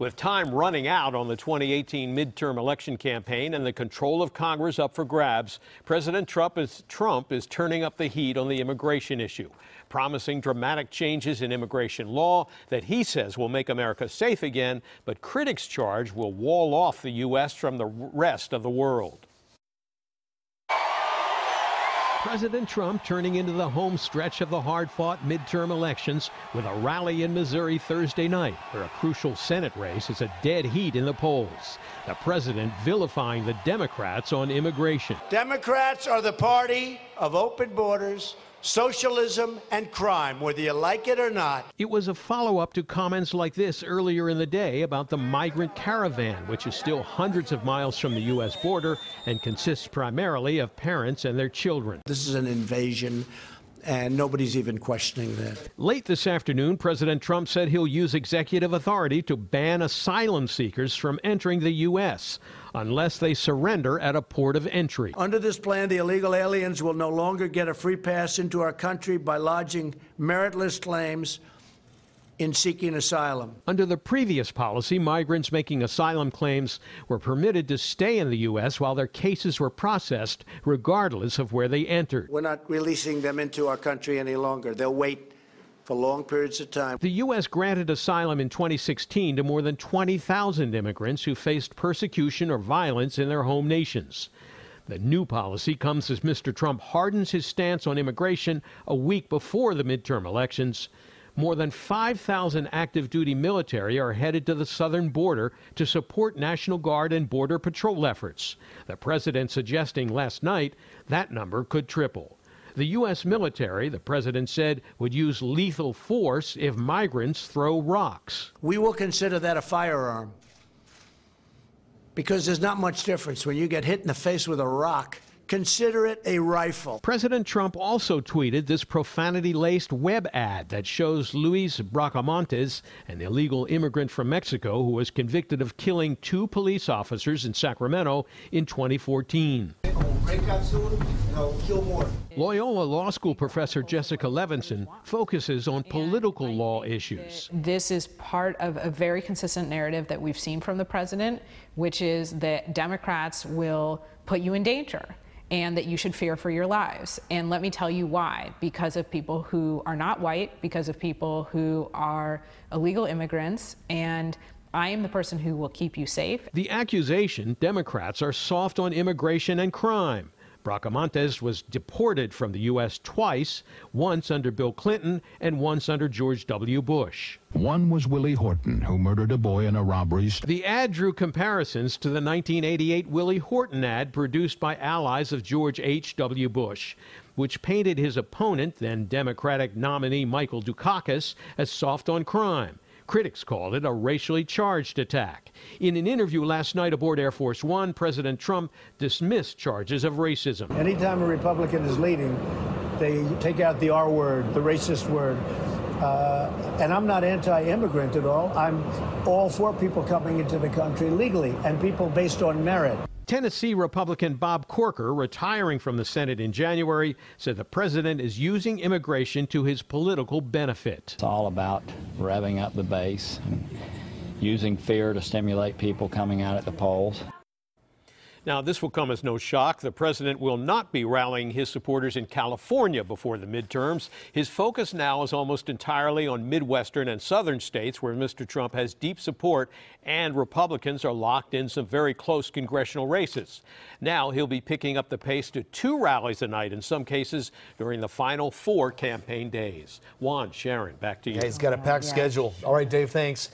With time running out on the 2018 midterm election campaign and the control of Congress up for grabs, President Trump is turning up the heat on the immigration issue, promising dramatic changes in immigration law that he says will make America safe again, but critics charge will wall off the U.S. from the rest of the world. President Trump turning into the home stretch of the hard-fought midterm elections with a rally in Missouri Thursday night, where a crucial Senate race is a dead heat in the polls. The president vilifying the Democrats on immigration. Democrats are the party of open borders, socialism, and crime, whether you like it or not. It was a follow-up to comments like this earlier in the day about the migrant caravan, which is still hundreds of miles from the U.S. border and consists primarily of parents and their children. This is an invasion, and nobody's even questioning that. Late this afternoon, President Trump said he'll use executive authority to ban asylum seekers from entering the U.S. unless they surrender at a port of entry. Under this plan, the illegal aliens will no longer get a free pass into our country by lodging meritless claims in seeking asylum. Under the previous policy, migrants making asylum claims were permitted to stay in the U.S. while their cases were processed, regardless of where they entered. We're not releasing them into our country any longer. They'll wait for long periods of time. The U.S. granted asylum in 2016 to more than 20,000 immigrants who faced persecution or violence in their home nations. The new policy comes as Mr. Trump hardens his stance on immigration a week before the midterm elections. More than 5,000 active duty military are headed to the southern border to support National Guard and Border Patrol efforts. The president suggesting last night that number could triple. The U.S. military, the president said, would use lethal force if migrants throw rocks. We will consider that a firearm, because there's not much difference when you get hit in the face with a rock. Consider it a rifle. President Trump also tweeted this profanity-laced web ad that shows Luis Bracamontes, an illegal immigrant from Mexico who was convicted of killing 2 police officers in Sacramento in 2014. Loyola Law School professor Jessica Levinson focuses on political law issues. This is part of a very consistent narrative that we've seen from the president, which is that Democrats will put you in danger and that you should fear for your lives. And let me tell you why. Because of people who are not white, because of people who are illegal immigrants, and I am the person who will keep you safe. The accusation, Democrats are soft on immigration and crime. Bracamontes was deported from the U.S. twice, once under Bill Clinton and once under George W. Bush. One was Willie Horton, who murdered a boy in a robbery. The ad drew comparisons to the 1988 Willie Horton ad produced by allies of George H.W. Bush, which painted his opponent, then Democratic nominee Michael Dukakis, as soft on crime. Critics called it a racially charged attack. In an interview last night aboard Air Force One, President Trump dismissed charges of racism. Anytime a Republican is leading, they take out the R word, the racist word. And I'm not anti-immigrant at all. I'm all for people coming into the country legally and people based on merit. Tennessee Republican Bob Corker, retiring from the Senate in January, said the president is using immigration to his political benefit. It's all about revving up the base and using fear to stimulate people coming out at the polls. Now, this will come as no shock. The president will not be rallying his supporters in California before the midterms. His focus now is almost entirely on Midwestern and Southern states where Mr. Trump has deep support and Republicans are locked in some very close congressional races. Now he'll be picking up the pace to 2 rallies a night in some cases during the final 4 campaign days. Juan, Sharon, back to you. Yeah, he's got a packed schedule. All right, Dave, thanks.